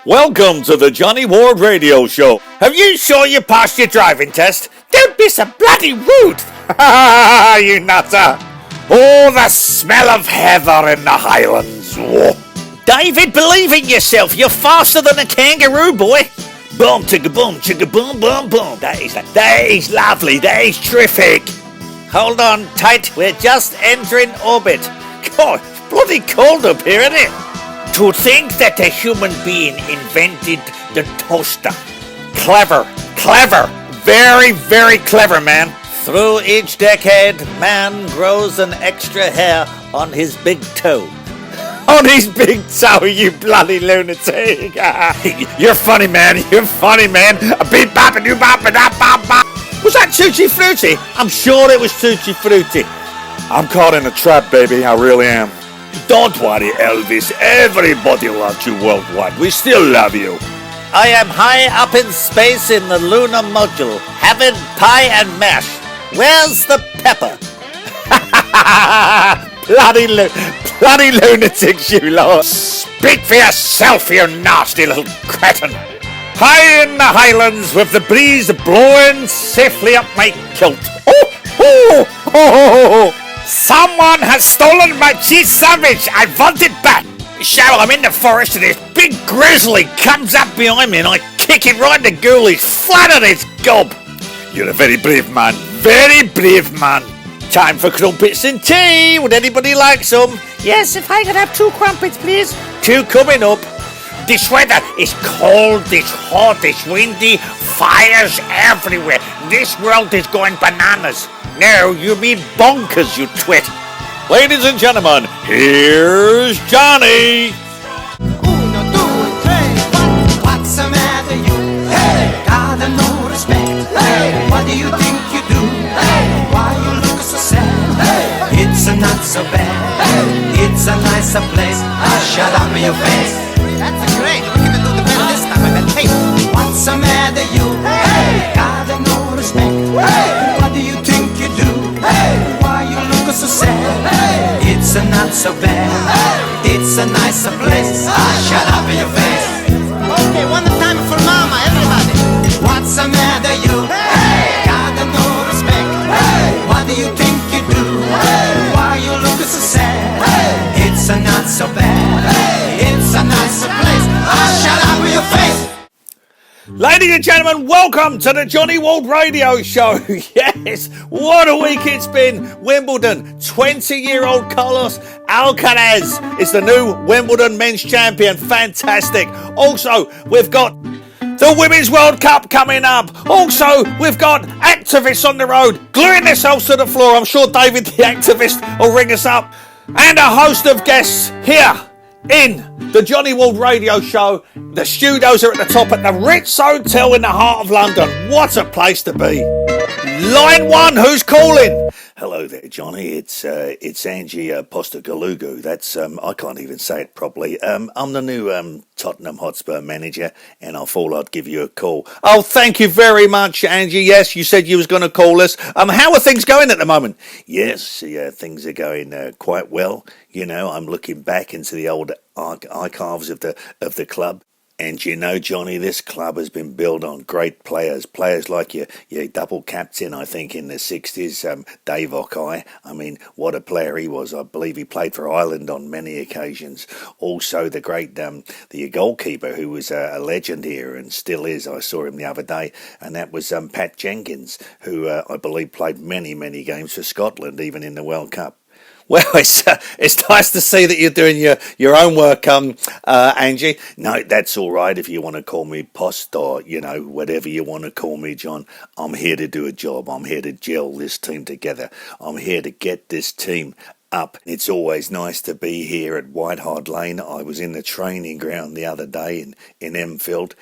Welcome to the Johnny Ward Radio Show. Have you sure you passed your driving test? Don't be so bloody rude. You nutter. Oh, the smell of heather in the Highlands. Whoa. David, believe in yourself. You're faster than a kangaroo, boy. Boom, chicka boom, boom, boom. That is lovely. That is terrific. Hold on tight. We're just entering orbit. God, it's bloody cold up here, isn't it? To think that a human being invented the toaster. Clever. Very, very clever, man. Through each decade, man grows an extra hair on his big toe. On his big toe, you bloody lunatic. You're funny, man. A beep bop and you bop and bop bop. Was that Tutti Frutti? I'm sure it was Tutti Frutti. I'm caught in a trap, baby. I really am. Don't worry, Elvis. Everybody loves you worldwide. We still love you. I am high up in space in the lunar module, having pie and mash. Where's the pepper? bloody lunatics, you lot. Speak for yourself, you nasty little cretin. High in the Highlands with the breeze blowing safely up my kilt. Oh. Someone has stolen my cheese sandwich. I want it back. Cheryl, I'm in the forest and this big grizzly comes up behind me and I kick it right in the ghoulies, flat on its gob. You're a very brave man. Time for crumpets and tea. Would anybody like some? Yes, if I could have 2 crumpets, please. 2 coming up. This weather is cold, it's hot, it's windy, fires everywhere. This world is going bananas. No, you mean bonkers, you twit. Ladies and gentlemen, here's Johnny. Uno, due, tre, what's the matter, you? Hey, got no respect. Hey, what do you think you do? Hey, why you look so sad? Hey, it's not so bad. Hey, it's a nicer place. Shut up in your face. That's great. We can do the best this time. I bet. Hey, what's the matter, you? Hey, got no respect. Hey, what do you think you do? Hey, why you look so sad? Hey, it's not so bad. Hey, it's a nicer place. Shut up in your face. Okay, one time for mama, everybody. What's the matter, you? Hey, got no respect. Hey, what do you think you do? Hey, why you look so sad? Hey, it's not so bad. Hey, it's a nicer place. Shut up in your face. Ladies and gentlemen, welcome to the Johnny Ward Radio Show. Yes, what a week it's been. Wimbledon, 20-year-old Carlos Alcaraz is the new Wimbledon men's champion. Fantastic. Also, we've got the Women's World Cup coming up. Also, we've got activists on the road gluing themselves to the floor. I'm sure David the activist will ring us up. And a host of guests here in the Johnny Ward Radio Show. The studios are at the top at the Ritz Hotel in the heart of London. What a place to be. Line 1, who's calling? Hello there, Johnny. It's Angie Postecoglou. That's I can't even say it properly. I'm the new Tottenham Hotspur manager, and I thought I'd give you a call. Oh, thank you very much, Angie. Yes, you said you was going to call us. How are things going at the moment? Yes, things are going quite well. You know, I'm looking back into the old archives of the club. And you know, Johnny, this club has been built on great players like your double captain, I think, in the 60s, Dave Ockeye. I mean, what a player he was. I believe he played for Ireland on many occasions. Also, the great the goalkeeper who was a legend here and still is. I saw him the other day, and that was Pat Jenkins, who I believe played many, many games for Scotland, even in the World Cup. Well, it's nice to see that you're doing your own work, Angie. No, that's all right if you want to call me Post or, you know, whatever you want to call me, John. I'm here to do a job. I'm here to gel this team together. I'm here to get this team up. It's always nice to be here at White Hart Lane. I was in the training ground the other day in Enfield.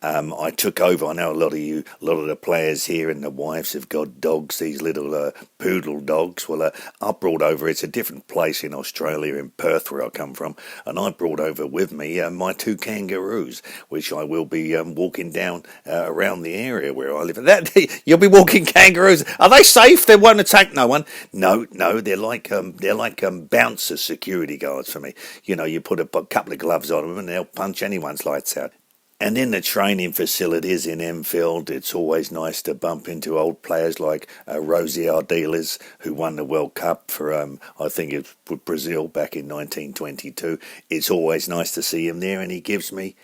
I took over. I know a lot of the players here and the wives have got dogs, these little poodle dogs. Well, I brought over, it's a different place in Australia, in Perth, where I come from, and I brought over with me my 2 kangaroos, which I will be walking down around the area where I live. You'll be walking kangaroos. Are they safe? They won't attack no one? No, they're like bouncer security guards for me. You know, you put a couple of gloves on them and they'll punch anyone's lights out. And in the training facilities in Enfield, it's always nice to bump into old players like Rosie Ardiles, who won the World Cup for, I think it was Brazil back in 1922. It's always nice to see him there, and he gives me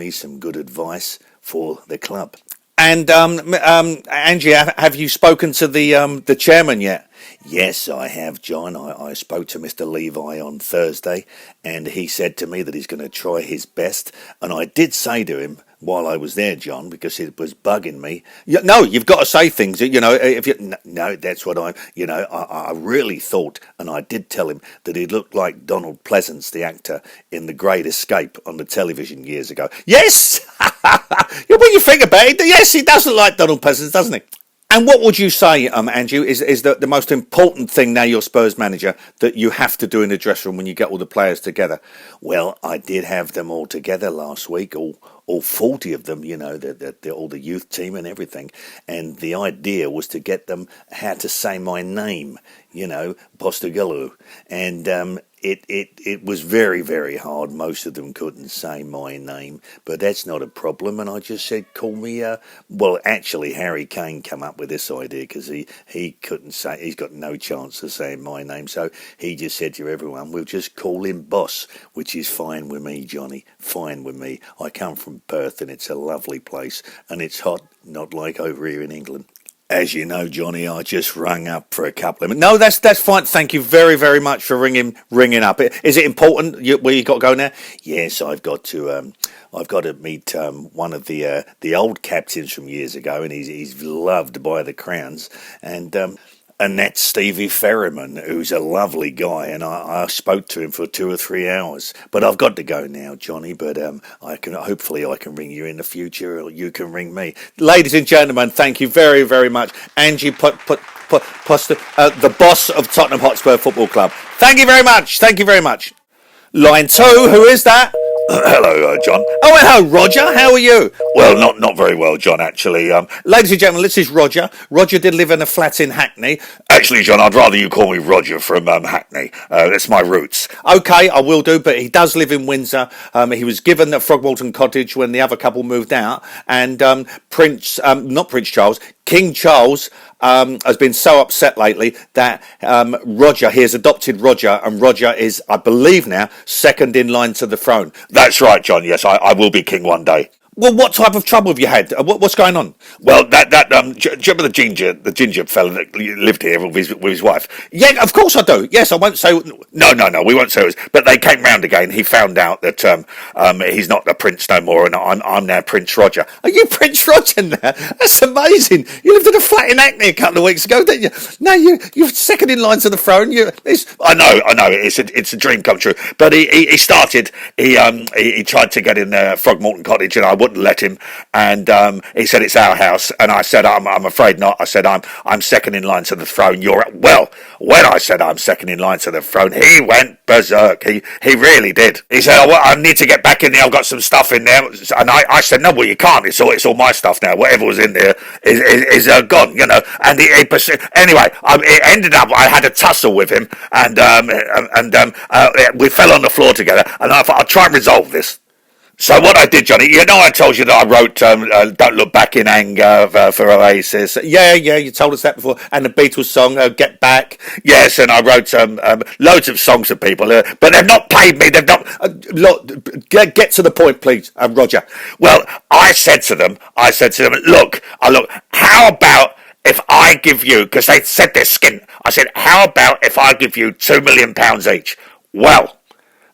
some good advice for the club. And Angie, have you spoken to the chairman yet? Yes, I have, John. I spoke to Mr. Levi on Thursday, and he said to me that he's going to try his best. And I did say to him while I was there, John, because it was bugging me. No, you've got to say things. If you no, that's what I really thought, and I did tell him that he looked like Donald Pleasance, the actor in The Great Escape on the television years ago. Yes, when you think about it, yes, he does look like Donald Pleasance, doesn't he? And what would you say, Andrew, is the most important thing now you're Spurs manager that you have to do in the dressing room when you get all the players together? Well, I did have them all together last week, all 40 of them, all the youth team and everything. And the idea was to get them how to say my name, Postecoglou. And it was very, very hard. Most of them couldn't say my name, but that's not a problem. And I just said, call me, actually, Harry Kane came up with this idea because he couldn't say, he's got no chance of saying my name. So he just said to everyone, we'll just call him Boss, which is fine with me, Johnny, fine with me. I come from Perth and it's a lovely place and it's hot, not like over here in England. As you know, Johnny, I just rung up for a couple of minutes. No, that's fine. Thank you very, very much for ringing up. Is it important where you got to go now? Yes, I've got to meet one of the old captains from years ago, and he's loved by the Crowns, and that's Stevie Ferryman, who's a lovely guy, and I spoke to him for 2 or 3 hours. But I've got to go now, Johnny. But hopefully I can ring you in the future, or you can ring me. Ladies and gentlemen, thank you very, very much, Angie the boss of Tottenham Hotspur Football Club. Thank you very much. Thank you very much. Line 2, who is that? Hello, John. Oh, hello, Roger. How are you? Well, not very well, John, actually. Ladies and gentlemen, this is Roger. Roger did live in a flat in Hackney. Actually, John, I'd rather you call me Roger from Hackney. That's my roots. Okay, I will do, but he does live in Windsor. He was given at Frogmorton Cottage when the other couple moved out, and King Charles has been so upset lately that he has adopted Roger, and Roger is, I believe now, second in line to the throne. That's right, John. Yes, I will be king one day. Well, what type of trouble have you had? What's going on? Well, do you remember the ginger fella that lived here with his wife? Yeah, of course I do. Yes, I won't say. No, we won't say it. But they came round again. He found out that he's not the prince no more, and I'm now Prince Roger. Are you Prince Roger now? That's amazing. You lived in a flat in Hackney a couple of weeks ago, didn't you? No, you're second in line to the throne. I know. It's a dream come true. But he started. He tried to get in Frogmorton Cottage, and I wouldn't let him, and he said it's our house, and I said I'm afraid not. I said I'm second in line to the throne. When I said I'm second in line to the throne, he went berserk. He really did. He said, I need to get back in there. I've got some stuff in there, and I said, no, well, you can't. It's all my stuff now. Whatever was in there is gone, And anyway, it ended up I had a tussle with him, and we fell on the floor together, and I thought I'll try and resolve this. So what I did, Johnny, I told you that I wrote Don't Look Back in Anger for Oasis. Yeah, you told us that before. And the Beatles song, Get Back. Yes, and I wrote loads of songs for people, but they've not paid me. They've not... Get to the point, please, Roger. Well, I said to them, look, how about if I give you, because they said they're skint, I said, how about if I give you £2 million each? Well,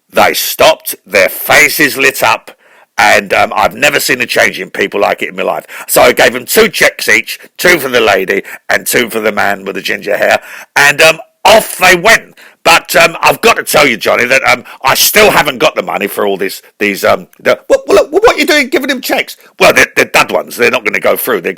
they stopped, their faces lit up, and I've never seen a change in people like it in my life. So I gave them 2 cheques each, 2 for the lady and 2 for the man with the ginger hair, and off they went. But I've got to tell you, Johnny, that I still haven't got the money for all these. What are you doing giving them cheques? Well, they're dud ones. They're not going to go through. They're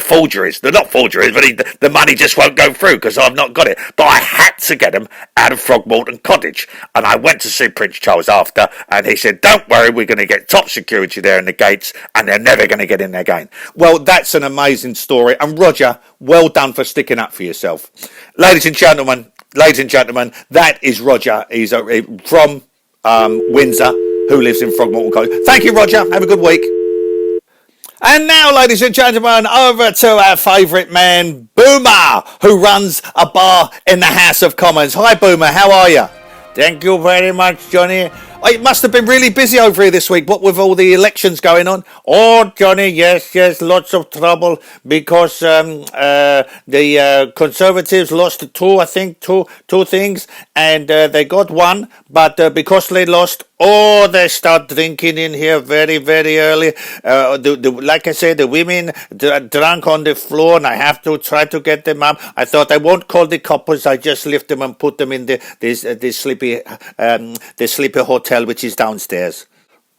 forgeries. They're not forgeries, but the money just won't go through because I've not got it. But I had to get them out of Frogmorton Cottage. And I went to see Prince Charles after, and he said, don't worry, we're going to get top security there in the gates, and they're never going to get in there again. Well, that's an amazing story. And Roger, well done for sticking up for yourself. Ladies and gentlemen, that is Roger. He's from Windsor, who lives in Frogmorton Cottage. Thank you, Roger. Have a good week. And now, ladies and gentlemen, over to our favourite man, Boomer, who runs a bar in the House of Commons. Hi, Boomer. How are you? Thank you very much, Johnny. It must have been really busy over here this week, what with all the elections going on. Oh, Johnny, yes, lots of trouble because the Conservatives lost two things, and they got one, but because they lost, they start drinking in here very, very early. Like I said, the women drank on the floor, and I have to try to get them up. I thought I won't call the coppers. I just lift them and put them in the sleepy hotel, which is downstairs.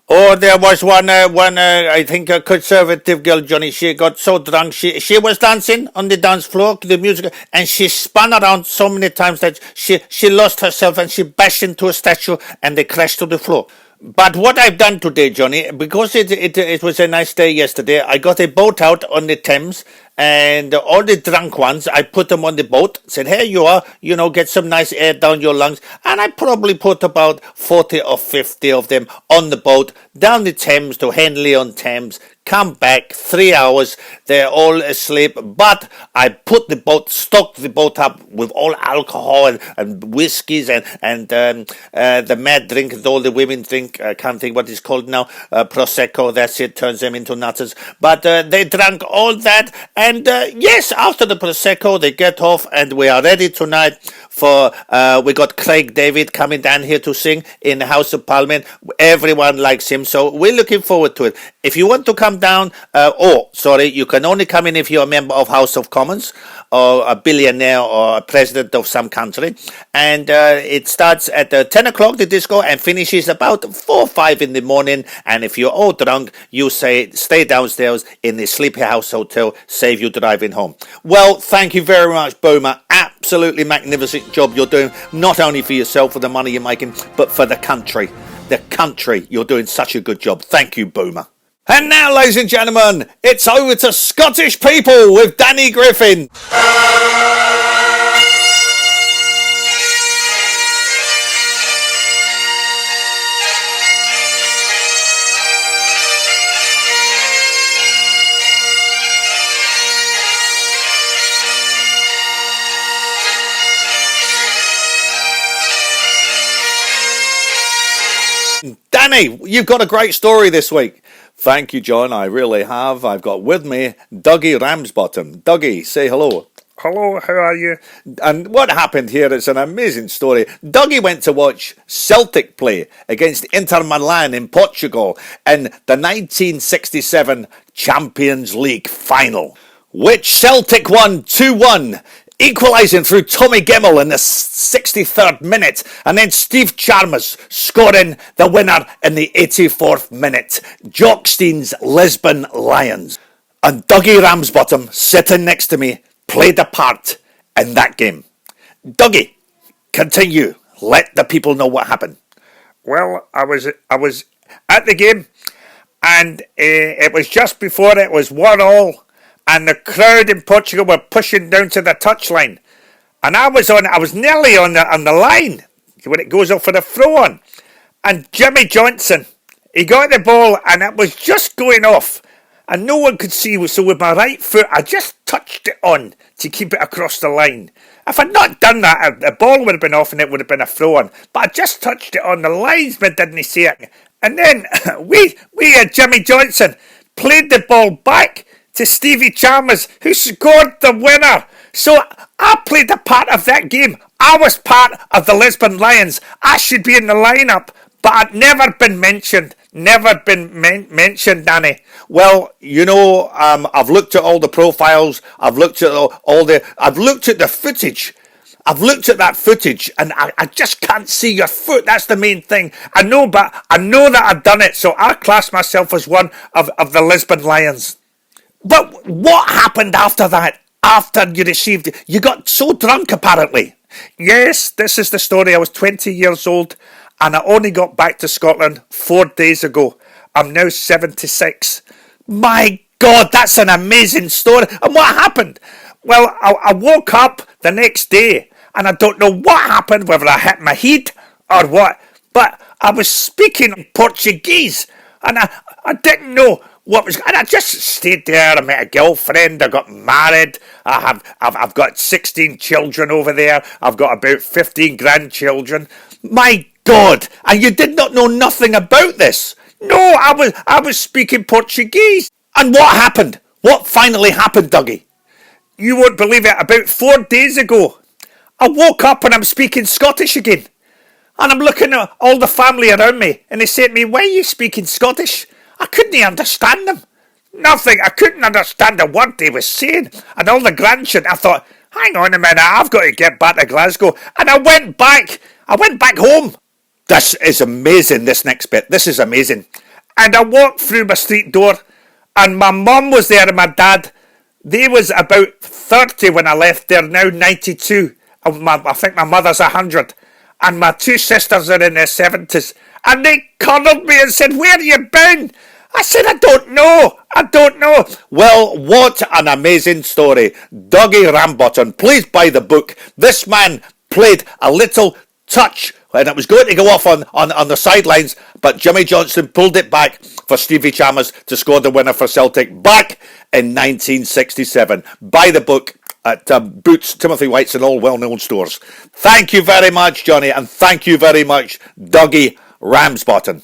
Oh, there was one. I think a conservative girl, Johnny. She got so drunk. She was dancing on the dance floor, the music, and she spun around so many times that she lost herself and she bashed into a statue and they crashed to the floor. But what I've done today, Johnny, because it was a nice day yesterday, I got a boat out on the Thames, and all the drunk ones, I put them on the boat, said, here you are, get some nice air down your lungs, and I probably put about 40 or 50 of them on the boat, down the Thames to Henley-on-Thames, come back, 3 hours, they're all asleep, but I stocked the boat up with all alcohol and whiskies and the mad drink that all the women drink. I can't think what it's called now, Prosecco, that's it, turns them into nutters. But they drank all that, and yes, after the Prosecco, they get off, and we are ready tonight for, we got Craig David coming down here to sing in the House of Parliament. Everyone likes him, so we're looking forward to it. If you want to come down, you can only come in if you're a member of House of Commons, or a billionaire, or a president of some country, and it starts at 10 o'clock, the disco, and finishes about 4 or 5 in the morning, and if you're all drunk, you say stay downstairs in the Sleepy House Hotel, save you driving home. Well, thank you very much, Boomer. Absolutely magnificent job you're doing, not only for yourself, for the money you're making, but for the country. The country, you're doing such a good job. Thank you, Boomer. And now, ladies and gentlemen, it's over to Scottish People with Danny Griffin. Danny, you've got a great story this week. Thank you, John. I really have. I've got with me Dougie Ramsbottom. Dougie, say hello. Hello, how are you? And what happened here is an amazing story. Dougie went to watch Celtic play against Inter Milan in Portugal in the 1967 Champions League final, which Celtic won 2-1. Equalising through Tommy Gemmell in the 63rd minute, and then Steve Chalmers scoring the winner in the 84th minute. Jock Stein's Lisbon Lions. And Dougie Ramsbottom, sitting next to me, played a part in that game. Dougie, continue. Let the people know what happened. Well, I was at the game, and it was just before it was 1-1. And the crowd in Portugal were pushing down to the touchline, and I was nearly on the line when it goes off for the throw on, and Jimmy Johnson, he got the ball and it was just going off, and no one could see. So with my right foot, I just touched it on to keep it across the line. If I'd not done that, the ball would have been off and it would have been a throw on. But I just touched it on. The linesman didn't see it, and then we Jimmy Johnson played the ball back to Stevie Chalmers, who scored the winner. So I played a part of that game. I was part of the Lisbon Lions. I should be in the lineup, but I'd never been mentioned. Never been mentioned, Danny. Well, I've looked at all the profiles. I've looked at I've looked at the footage. I've looked at that footage, and I just can't see your foot. That's the main thing. I know that I've done it, so I class myself as one of the Lisbon Lions. But what happened after that? After you received it? You got so drunk, apparently. Yes, this is the story. I was 20 years old, and I only got back to Scotland 4 days ago. I'm now 76. My God, that's an amazing story. And what happened? Well, I woke up the next day, and I don't know what happened, whether I hit my head or what. But I was speaking Portuguese, and I didn't know what was. And I just stayed there. I met a girlfriend. I got married. I've got 16 children over there. I've got about 15 grandchildren. My God! And you did not know nothing about this? No, I was speaking Portuguese. And what happened? What finally happened, Dougie? You won't believe it. About 4 days ago, I woke up and I'm speaking Scottish again. And I'm looking at all the family around me, and they say to me, "Why are you speaking Scottish?" I couldn't understand them. Nothing. I couldn't understand a word they were saying. And all the grandchildren, I thought, hang on a minute, I've got to get back to Glasgow. And I went back home. This is amazing, this next bit. This is amazing. And I walked through my street door, and my mum was there and my dad. They was about 30 when I left. They're now 92. I think my mother's 100. And my 2 sisters are in their 70s. And they collared me and said, "Where are you been?" I said, I don't know. Well, what an amazing story. Dougie Rambotton, please buy the book. This man played a little touch and it was going to go off on the sidelines, but Jimmy Johnstone pulled it back for Stevie Chalmers to score the winner for Celtic back in 1967. Buy the book at Boots, Timothy White's and all well-known stores. Thank you very much, Johnny, and thank you very much, Dougie Ramsbottom.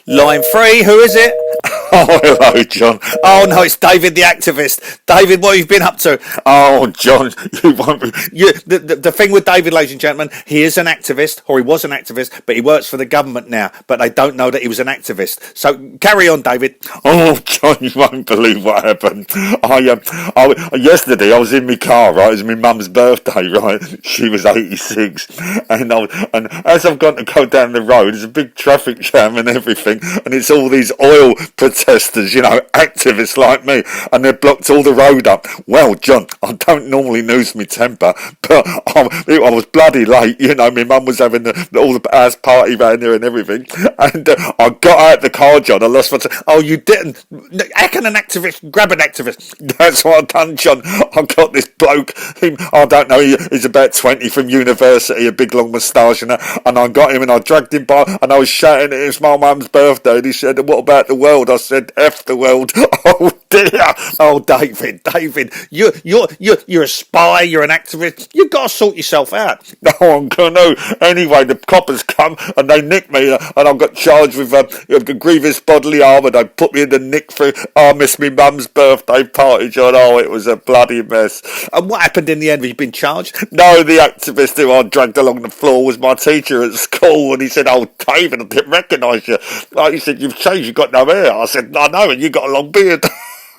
Line 3, who is it? Oh, hello, John. Oh no, it's David the activist. David, what have you been up to? Oh, John, you won't be... The thing with David, ladies and gentlemen, he is an activist, or he was an activist, but he works for the government now, but they don't know that he was an activist. So carry on, David. Oh, John, you won't believe what happened. Yesterday I was in my car, right? It was my mum's birthday, right? She was 86, and as I've got to go down the road, there's a big traffic jam and everything, and it's all these oil protesters, activists like me, and they blocked all the road up. Well, John, I don't normally lose my temper, but I was bloody late. My mum was having all the house party round there and everything, and I got out the car, John. I lost my Oh, you didn't? How can an activist grab an activist? That's what I've done, John. I got this bloke, I don't know, he's about 20 from university, a big long moustache, and I got him and I dragged him by, and I was shouting, "It's my mum's birthday," and he said, "What about the world?" I said, "F the world." Oh dear. Oh, David, you're a spy, you're an activist. You've got to sort yourself out. No, I'm going to. Anyway, the coppers come and they nicked me, and I got charged with grievous bodily harm, and they put me in the nick for I missed my mum's birthday party, John. Oh, it was a bloody mess. And what happened in the end? Have you been charged? No, the activist who I dragged along the floor was my teacher at school, and he said, "Oh, David, I didn't recognise you." He said, "You've changed, you've got no hair." I said, "I know, and you got a long beard."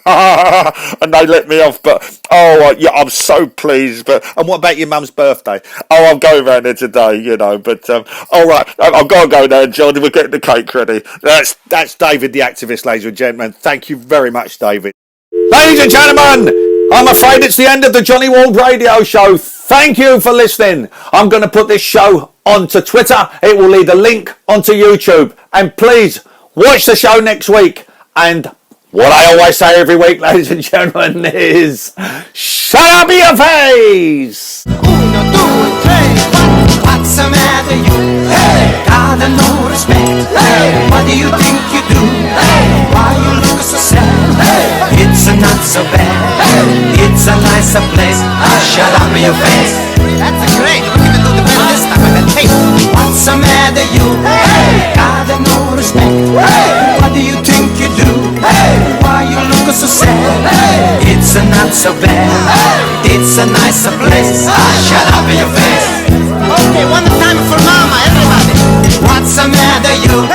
And they let me off, but I'm so pleased. But and what about your mum's birthday? Oh, I'm going round there today, but all right, I've got to go now, John. We're getting the cake ready. That's David the activist, ladies and gentlemen. Thank you very much, David. Ladies and gentlemen, I'm afraid it's the end of the Johnny Wald Radio Show. Thank you for listening. I'm going to put this show onto Twitter. It will lead a link onto YouTube, and please watch the show next week. And what I always say every week, ladies and gentlemen, is shut up your face! 1, 2, 3, 4. What's the matter, you? Hey, gotta no respect. Hey, what do you think you do? Hey, why you look so sad? Hey, it's not so bad. Hey, it's a nicer place. Shut up your face. That's great. We're gonna do the best this time with that tape. What's the matter, you? Hey, gotta no respect. Hey, what do you think you do? Hey, why you look so sad? Hey, it's not so bad. Hey, it's a nicer place. Shut up your face. Okay, one time for mama, everybody. What's the matter, you?